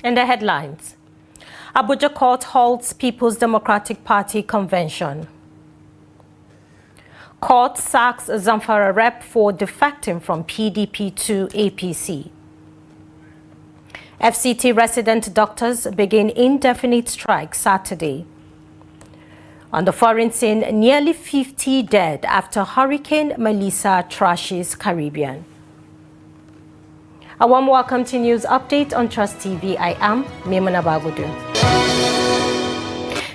In the headlines, Abuja court halts People's Democratic Party convention. Court sacks Zamfara rep for defecting from PDP to APC. FCT resident doctors begin indefinite strike Saturday. On the foreign scene, nearly 50 dead after Hurricane Melissa trashes Caribbean. A warm welcome to News Update on Trust TV. I am Maimuna Bagudu.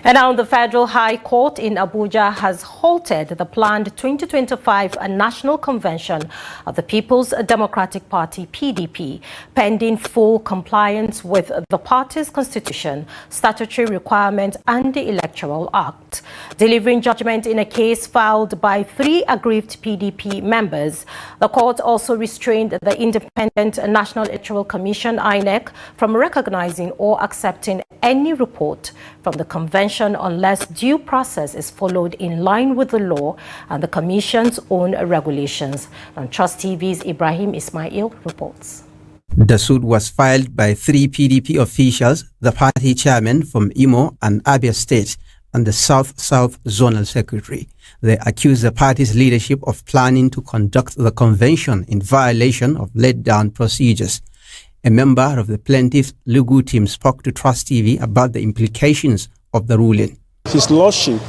And now the Federal High Court in Abuja has halted the planned 2025 National Convention of the People's Democratic Party, PDP, pending full compliance with the party's constitution, statutory requirements, and the Electoral Act. Delivering judgment in a case filed by 3 aggrieved PDP members, the court also restrained the Independent National Electoral Commission, INEC, from recognizing or accepting any report from the convention unless due process is followed in line with the law and the Commission's own regulations. And Trust TV's Ibrahim Ismail reports. The suit was filed by 3 PDP officials, the party chairman from Imo and Abia State, and the South-South Zonal Secretary. They accuse the party's leadership of planning to conduct the convention in violation of laid-down procedures. A member of the plaintiff's legal team spoke to Trust TV about the implications of the ruling. His Lordship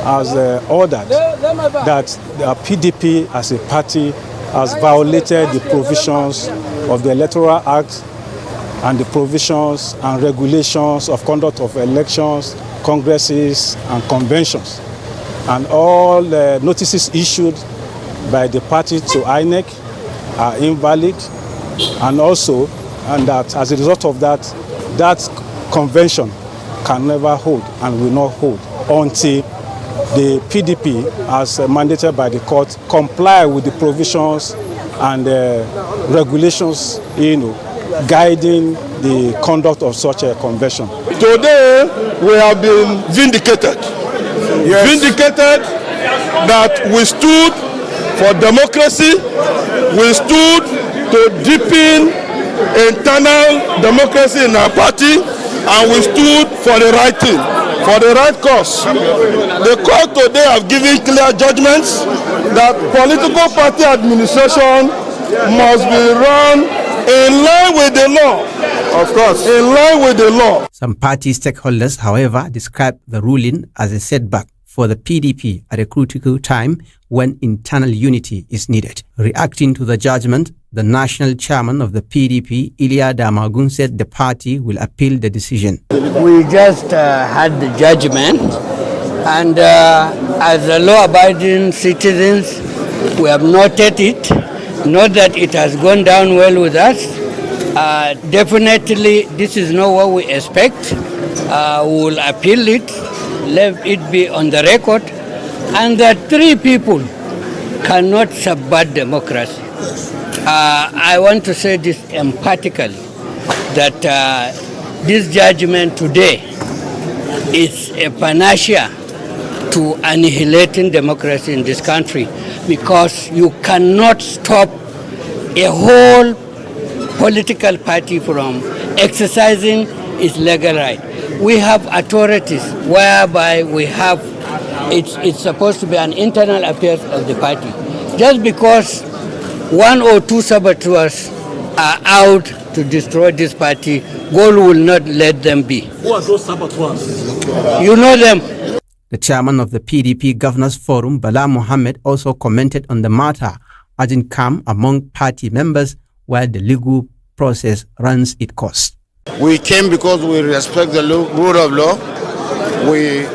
has ordered that the PDP as a party has violated the provisions of the Electoral Act and the provisions and regulations of conduct of elections, congresses and conventions. And all notices issued by the party to INEC are invalid, and that as a result of that, that convention can never hold and will not hold until the PDP, as mandated by the court, comply with the provisions and regulations, guiding the conduct of such a convention. Today, we have been vindicated. Yes. Vindicated that we stood for democracy, we stood to deepen internal democracy in our party, and we stood for the right thing, for the right cause. The court today have given clear judgments that political party administration must be run in line with the law. Of course, in line with the law. Some party stakeholders, however, described the ruling as a setback for the PDP at a critical time when internal unity is needed. Reacting to the judgment, the national chairman of the PDP, Ilia Damagun, said the party will appeal the decision. We just had the judgment, and as law-abiding citizens, we have noted it. Not that it has gone down well with us. Definitely, this is not what we expect. We will appeal it, let it be on the record, and that 3 people cannot subvert democracy. I want to say this emphatically, that this judgment today is a panacea to annihilating democracy in this country, because you cannot stop a whole political party from exercising its legal right. We have authorities whereby we have, it's supposed to be an internal affairs of the party. Just because 1 or 2 saboteurs are out to destroy this party, God will not let them be. Who are those saboteurs? You know them. The chairman of the PDP Governors Forum, Bala Mohammed, also commented on the matter, urging calm among party members while the legal process runs its course. We came because we respect the rule of law. We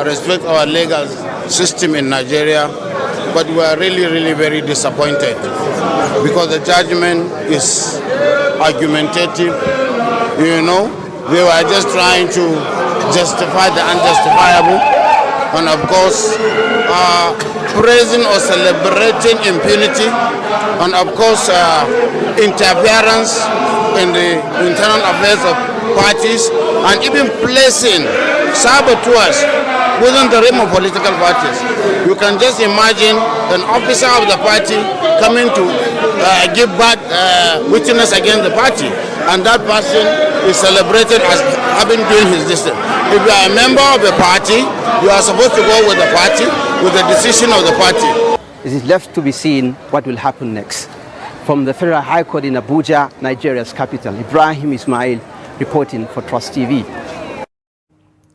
respect our legal system in Nigeria, but we are really very disappointed because the judgment is argumentative. They were just trying to justify the unjustifiable, and of course praising or celebrating impunity, and of course interference in the internal affairs of parties, and even placing saboteurs within the realm of political parties. You can just imagine an officer of the party coming to give bad witness against the party. and that person is celebrated as having doing his distance. If you are a member of a party, you are supposed to go with the party, with the decision of the party. It is left to be seen what will happen next. From the Federal High Court in Abuja, Nigeria's capital, Ibrahim Ismail reporting for Trust TV.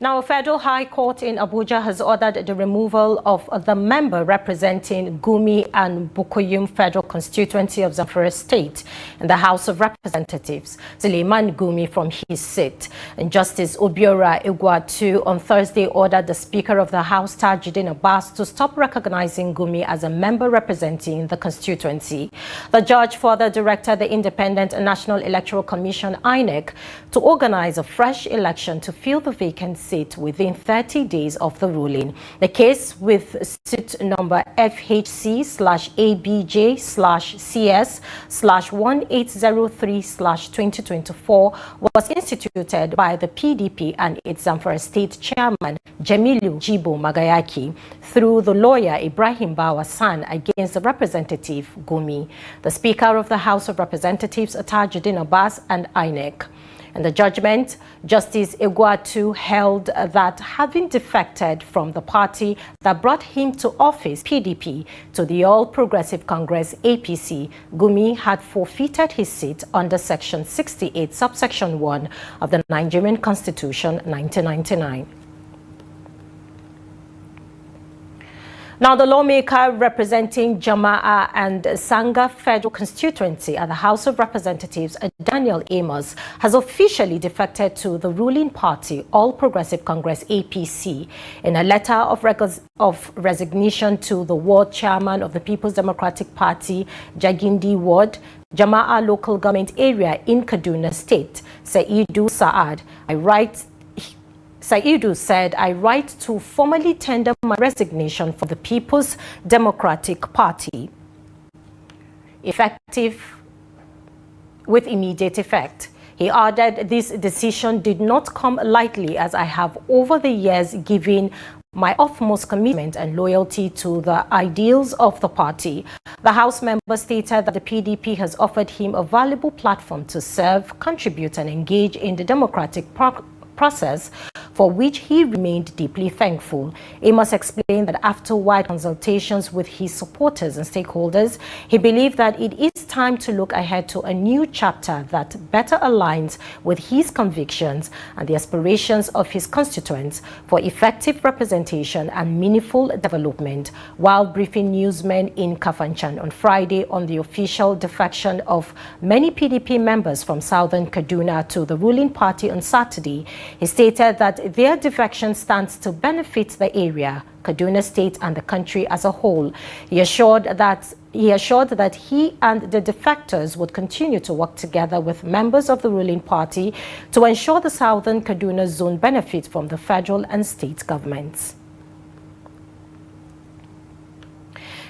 Now, a federal high court in Abuja has ordered the removal of the member representing Gumi and Bukuyum Federal Constituency of Zamfara State in the House of Representatives, Suleiman Gumi, from his seat. And Justice Obiora Igwatu on Thursday ordered the Speaker of the House, Tajuddin Abbas, to stop recognizing Gumi as a member representing the constituency. The judge further directed the Independent National Electoral Commission, INEC, to organize a fresh election to fill the vacancy within 30 days of the ruling. The case, with suit number FHC/ABJ/CS/1803/2024, was instituted by the PDP and its Zamfara State Chairman Jamilu Jibo Magayaki through the lawyer Ibrahim Bawa San against the representative Gumi, the Speaker of the House of Representatives Tajuddin Abbas, and INEC. In the judgment, Justice Igwatu held that having defected from the party that brought him to office, PDP, to the All Progressive Congress, APC, Gumi had forfeited his seat under Section 68, subsection 1 of the Nigerian Constitution, 1999. Now, the lawmaker representing Jama'a and Sanga Federal Constituency at the House of Representatives, Daniel Amos, has officially defected to the ruling party, All Progressive Congress, APC. In a letter of resignation to the ward chairman of the People's Democratic Party, Jagindi Ward, Jama'a local government area in Kaduna State, Saidu said, I write to formally tender my resignation for the People's Democratic Party, with immediate effect. He added this decision did not come lightly, as I have over the years given my utmost commitment and loyalty to the ideals of the party. The House member stated that the PDP has offered him a valuable platform to serve, contribute, and engage in the democratic process, for which he remained deeply thankful. Amos explained that after wide consultations with his supporters and stakeholders, he believed that it is time to look ahead to a new chapter that better aligns with his convictions and the aspirations of his constituents for effective representation and meaningful development. While briefing newsmen in Kafanchan on Friday on the official defection of many PDP members from southern Kaduna to the ruling party on Saturday, he stated that their defection stands to benefit the area, Kaduna State, and the country as a whole. He assured that he and the defectors would continue to work together with members of the ruling party to ensure the southern Kaduna zone benefits from the federal and state governments.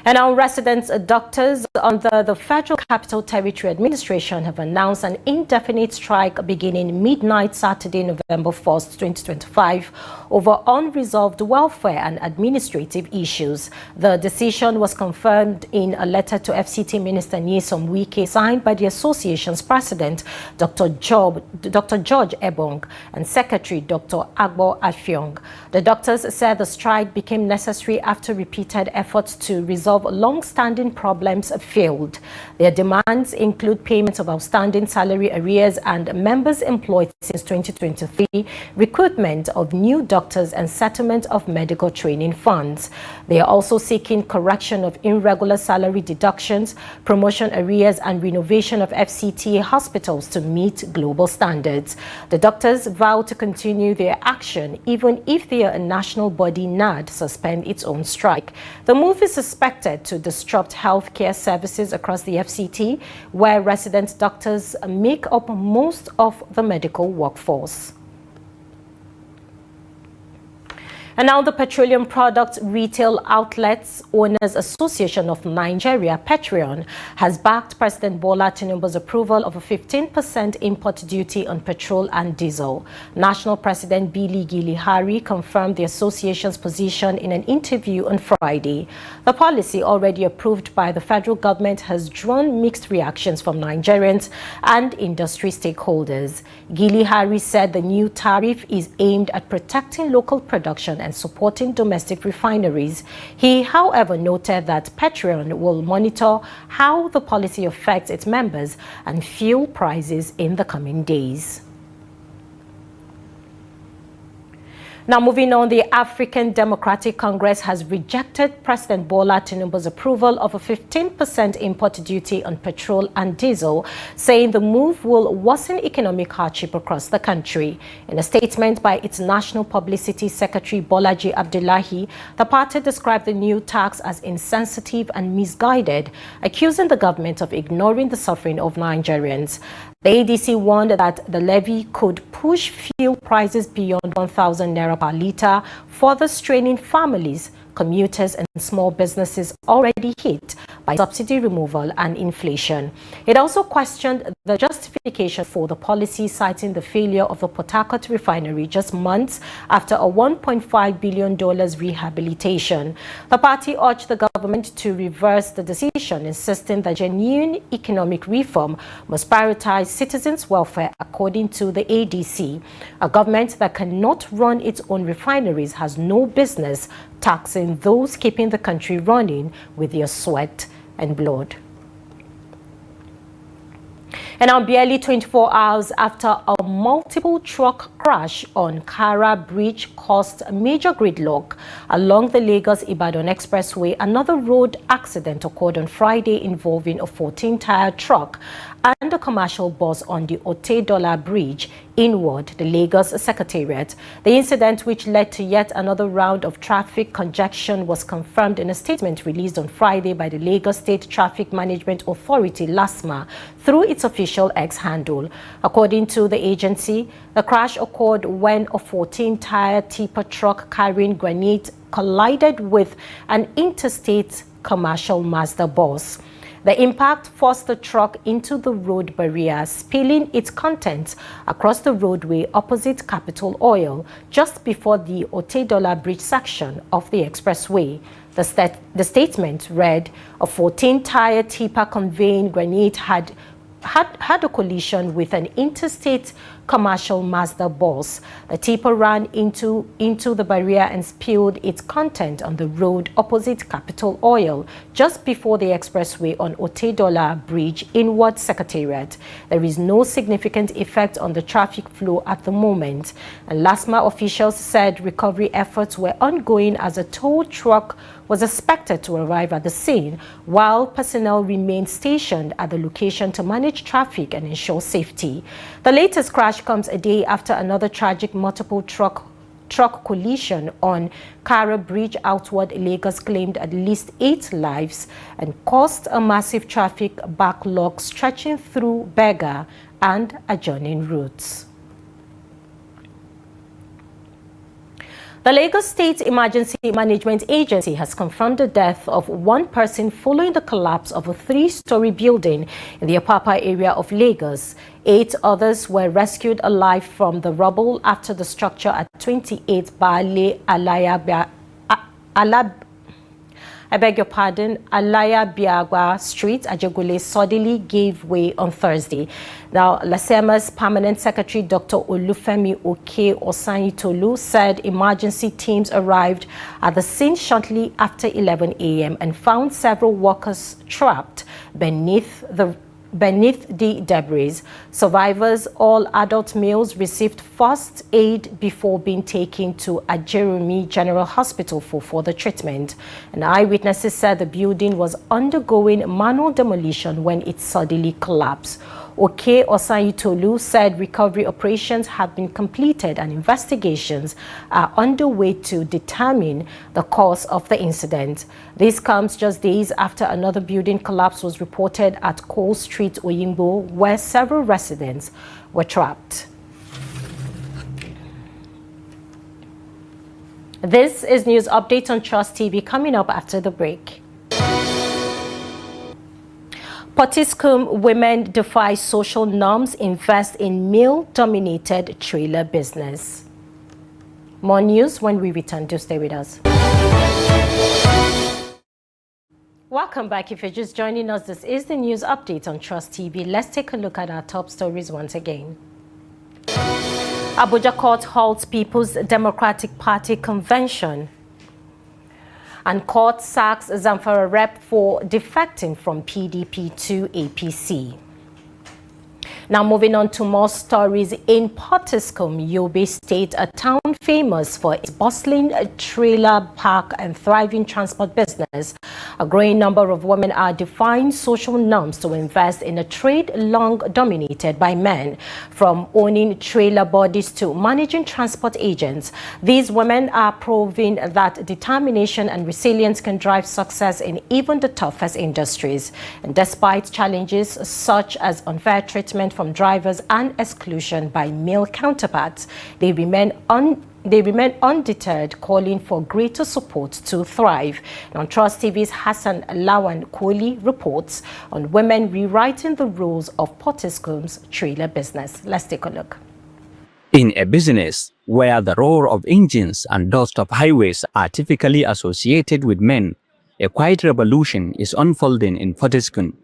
And our resident doctors under the Federal Capital Territory Administration have announced an indefinite strike beginning midnight Saturday, November 1st, 2025, over unresolved welfare and administrative issues. The decision was confirmed in a letter to FCT Minister Nyesom Wike, signed by the association's president, Dr. George Ebong, and Secretary Dr. Agbo Afyong. The doctors said the strike became necessary after repeated efforts to resolve long-standing problems failed. Their demands include payments of outstanding salary arrears and members employed since 2023, recruitment of new doctors, and settlement of medical training funds. They are also seeking correction of irregular salary deductions, promotion arrears, and renovation of FCT hospitals to meet global standards. The doctors vow to continue their action even if their national body, NAD, suspend its own strike. The move is suspected to disrupt healthcare services across the FCT, where resident doctors make up most of the medical workforce. And now the Petroleum Products Retail Outlets Owners Association of Nigeria, Petroleum, has backed President Bola Tinubu's approval of a 15% import duty on petrol and diesel. National President Billy Gilihari confirmed the association's position in an interview on Friday. The policy, already approved by the federal government, has drawn mixed reactions from Nigerians and industry stakeholders. Gilihari said the new tariff is aimed at protecting local production and supporting domestic refineries. He, however, noted that Petroleum will monitor how the policy affects its members and fuel prices in the coming days. Now, moving on, the African Democratic Congress has rejected President Bola Tinubu's approval of a 15% import duty on petrol and diesel, saying the move will worsen economic hardship across the country. In a statement by its National Publicity Secretary Bolaji Abdullahi, the party described the new tax as insensitive and misguided, accusing the government of ignoring the suffering of Nigerians. The ADC warned that the levy could push fuel prices beyond 1,000 naira per litre, further straining families, commuters and small businesses already hit by subsidy removal and inflation. It also questioned the justification for the policy, citing the failure of the Port Harcourt refinery just months after a $1.5 billion rehabilitation. The party urged the government to reverse the decision, insisting that genuine economic reform must prioritize citizens' welfare according to the ADC. A government that cannot run its own refineries has no business taxing those keeping the country running with their sweat and blood. And now, barely 24 hours after a multiple truck crash on Kara Bridge caused a major gridlock along the Lagos-Ibadan Expressway, another road accident occurred on Friday involving a 14-tire truck and a commercial bus on the Otedola Bridge inward the Lagos Secretariat. The incident, which led to yet another round of traffic congestion, was confirmed in a statement released on Friday by the Lagos State Traffic Management Authority, LASMA, through its official X handle. According to the agency, the crash occurred when a 14-tire tipper truck carrying granite collided with an interstate commercial Mazda bus. The impact forced the truck into the road barrier, spilling its contents across the roadway opposite Capital Oil, just before the Otedola Bridge section of the expressway. The statement read, a 14-tire tipper conveying granite had a collision with an interstate commercial Mazda bus. The tipper ran into the barrier and spilled its content on the road opposite Capital Oil just before the expressway on Otedola Bridge inward Secretariat. There is no significant effect on the traffic flow at the moment. And LASMA officials said recovery efforts were ongoing as a tow truck was expected to arrive at the scene, while personnel remained stationed at the location to manage traffic and ensure safety. The latest crash comes a day after another tragic multiple truck collision on Kara Bridge outward Lagos claimed at least 8 lives and caused a massive traffic backlog stretching through Berger and adjoining routes. The Lagos State Emergency Management Agency has confirmed the death of one person following the collapse of a 3-story building in the Apapa area of Lagos. 8 others were rescued alive from the rubble after the structure at 28 Baale Alaya Biagwa Street, Ajegule, suddenly gave way on Thursday. Now, LASEMA's Permanent Secretary, Dr. Olufemi Oke Osanyitolu, said emergency teams arrived at the scene shortly after 11 a.m. and found several workers trapped beneath the debris. Survivors, all adult males, received first aid before being taken to Ajerumi General Hospital for further treatment. And eyewitnesses said the building was undergoing manual demolition when it suddenly collapsed. Oke Osanyitolu said recovery operations have been completed and investigations are underway to determine the cause of the incident. This comes just days after another building collapse was reported at Cole Street, Oyingbo, where several residents were trapped. This is News Update on Trust TV coming up after the break. Potiskum women defy social norms, invest in male-dominated trailer business. More news when we return. Do stay with us. Welcome back. If you're just joining us, this is the News Update on Trust TV. Let's take a look at our top stories once again. Abuja court halts People's Democratic Party convention. And court sacks Zamfara rep for defecting from PDP to APC. Now moving on to more stories. In Potiskum, Yobe State, a town famous for its bustling trailer park and thriving transport business, a growing number of women are defying social norms to invest in a trade long dominated by men. From owning trailer bodies to managing transport agents, these women are proving that determination and resilience can drive success in even the toughest industries. And despite challenges such as unfair treatment from drivers and exclusion by male counterparts, they remain undeterred, calling for greater support to thrive. And on Trust TV's Hassan Lawan Koli reports on women rewriting the rules of Potiskum's trailer business. Let's take a look. In a business where the roar of engines and dust of highways are typically associated with men, a quiet revolution is unfolding in Potiskum.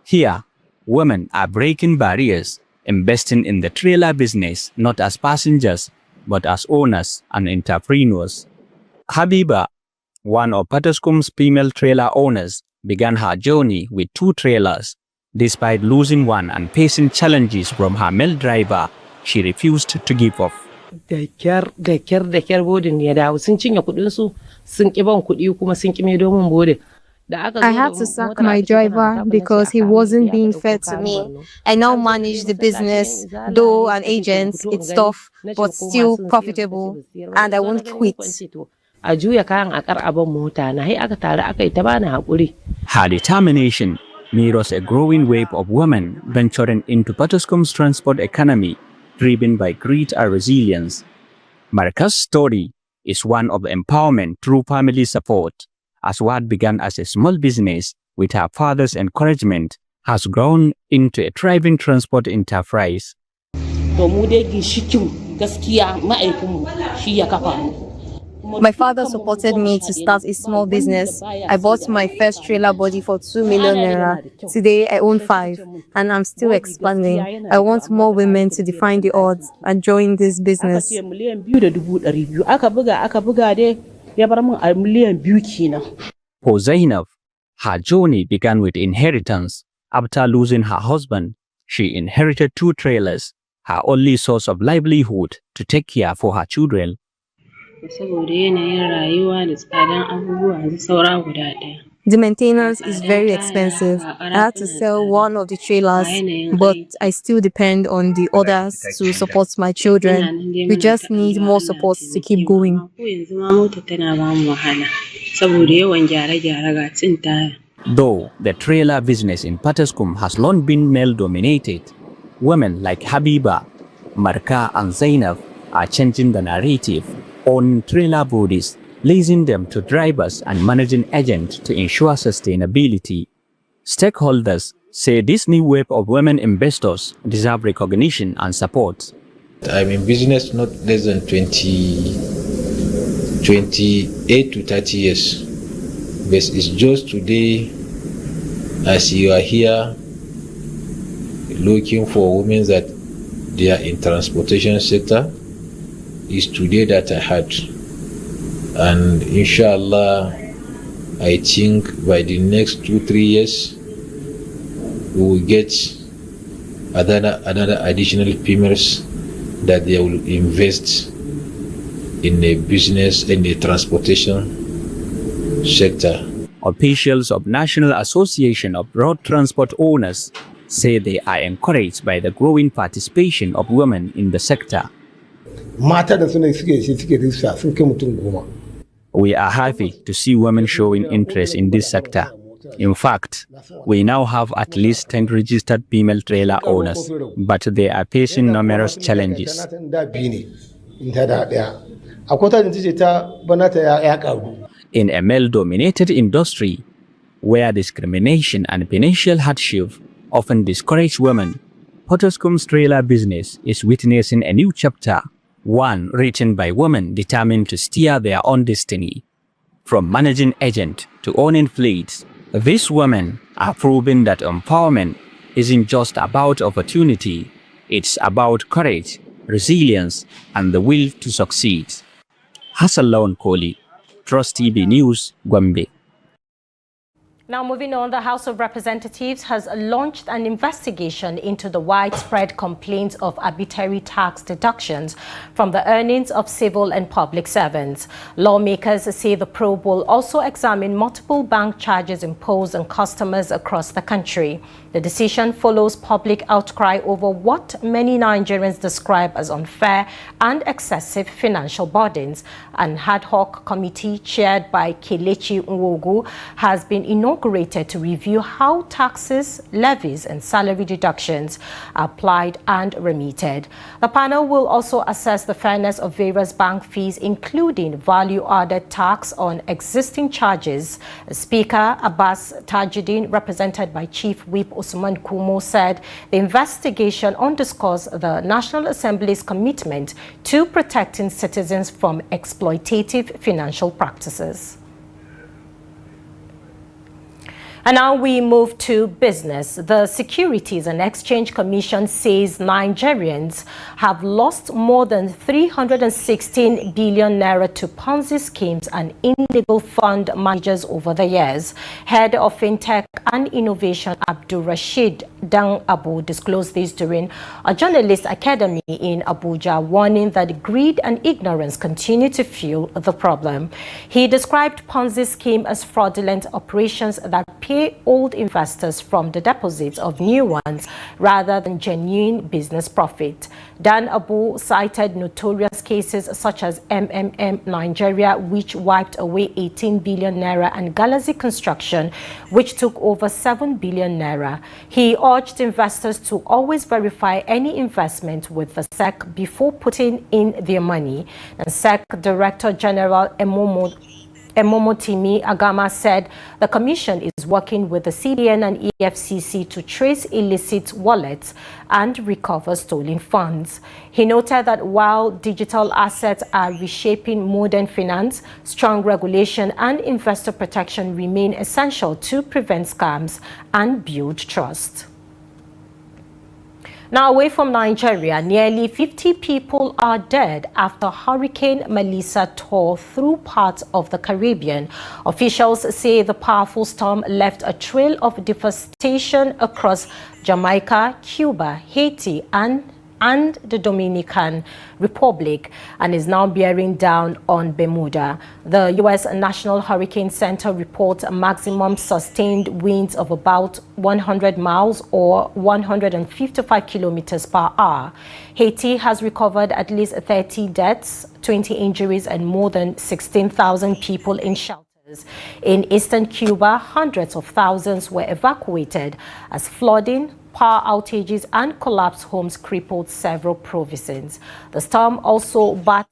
Here, women are breaking barriers, investing in the trailer business not as passengers, but as owners and entrepreneurs. Habiba, one of Potiskum's female trailer owners, began her journey with 2 trailers. Despite losing one and facing challenges from her male driver, she refused to give up. Da kyar bodin ya dawo sun cinye kudin su sun ki ban kudi kuma sun ki mai domin bodin. I had to sack my driver because he wasn't being fair to me. I now manage the business, though an agent, it's tough, but still profitable, and I won't quit. Her determination mirrors a growing wave of women venturing into Potiskum's transport economy, driven by grit and resilience. Marka's story is one of empowerment through family support, as what began as a small business with her father's encouragement has grown into a thriving transport enterprise. My father supported me to start a small business. I bought my first trailer body for 2 million naira. Today I own 5 and I'm still expanding. I want more women to define the odds and join this business. For Zainab, her journey began with inheritance. After losing her husband, she inherited 2 trailers, her only source of livelihood to take care for her children. The maintenance is very expensive. I had to sell one of the trailers, but I still depend on the others to support my children. We just need more support to keep going. Though the trailer business in Potiskum has long been male-dominated, women like Habiba, Marka and Zainab are changing the narrative on trailer bodies, leasing them to drivers and managing agents to ensure sustainability. Stakeholders say this new wave of women investors deserve recognition and support. I'm in business not less than 28 to 30 years. But it's just today, as you are here, looking for women that they are in transportation sector, is today that I had. And inshallah, I think by the next 2-3 years, we will get another additional females that they will invest in a business in the transportation sector. Officials of National Association of Road Transport Owners say they are encouraged by the growing participation of women in the sector. We are happy to see women showing interest in this sector. In fact, we now have at least 10 registered female trailer owners, but they are facing numerous challenges. In a male-dominated industry, where discrimination and financial hardship often discourage women, Potoskum's trailer business is witnessing a new chapter, one written by women determined to steer their own destiny. From managing agent to owning fleets, these women are proving that empowerment isn't just about opportunity, it's about courage, resilience, and the will to succeed. Hassan Koli, Trust TV News, Gombe. Now moving on, the House of Representatives has launched an investigation into the widespread complaints of arbitrary tax deductions from the earnings of civil and public servants. Lawmakers say the probe will also examine multiple bank charges imposed on customers across the country. The decision follows public outcry over what many Nigerians describe as unfair and excessive financial burdens. An ad hoc committee chaired by Kelechi Nwogu has been inaugurated to review how taxes, levies and salary deductions are applied and remitted. The panel will also assess the fairness of various bank fees, including value-added tax on existing charges. Speaker Abbas Tajuddin, represented by Chief Whip Usman Kumo, said the investigation underscores the National Assembly's commitment to protecting citizens from exploitative financial practices. And now we move to business. The Securities and Exchange Commission says Nigerians have lost more than 316 billion naira to Ponzi schemes and illegal fund managers over the years. Head of FinTech and Innovation Abdul Rashid Dang Abu disclosed this during a journalist academy in Abuja, warning that greed and ignorance continue to fuel the problem. He described Ponzi scheme as fraudulent operations that pay old investors from the deposits of new ones rather than genuine business profit. Dan Abu cited notorious cases such as Nigeria, which wiped away 18 billion naira, and Galaxy Construction, which took over 7 billion naira. He urged investors to always verify any investment with the SEC before putting in their money. And SEC Director General Emomotimi Agama said the commission is working with the CBN and EFCC to trace illicit wallets and recover stolen funds. He noted that while digital assets are reshaping modern finance, strong regulation and investor protection remain essential to prevent scams and build trust. Now, away from Nigeria, nearly 50 people are dead after Hurricane Melissa tore through parts of the Caribbean. Officials say the powerful storm left a trail of devastation across Jamaica, Cuba, Haiti, and the Dominican Republic, and is now bearing down on Bermuda. The U.S. National Hurricane Center reports a maximum sustained winds of about 100 miles or 155 kilometers per hour. Haiti has recovered at least 30 deaths, 20 injuries, and more than 16,000 people in shelters. In eastern Cuba, hundreds of thousands were evacuated as flooding, power outages and collapsed homes crippled several provinces. The storm also battered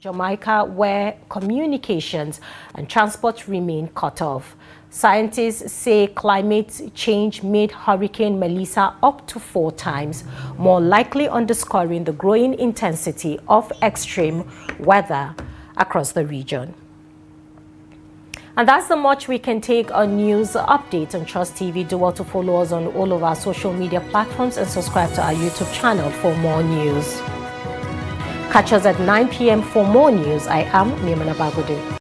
Jamaica, where communications and transport remain cut off. Scientists say climate change made Hurricane Melissa up to 4 times more likely, underscoring the growing intensity of extreme weather across the region. And that's the much we can take on news updates on Trust TV. Do well to follow us on all of our social media platforms and subscribe to our YouTube channel for more news. Catch us at 9 p.m. for more news. I am Maimuna Bagode.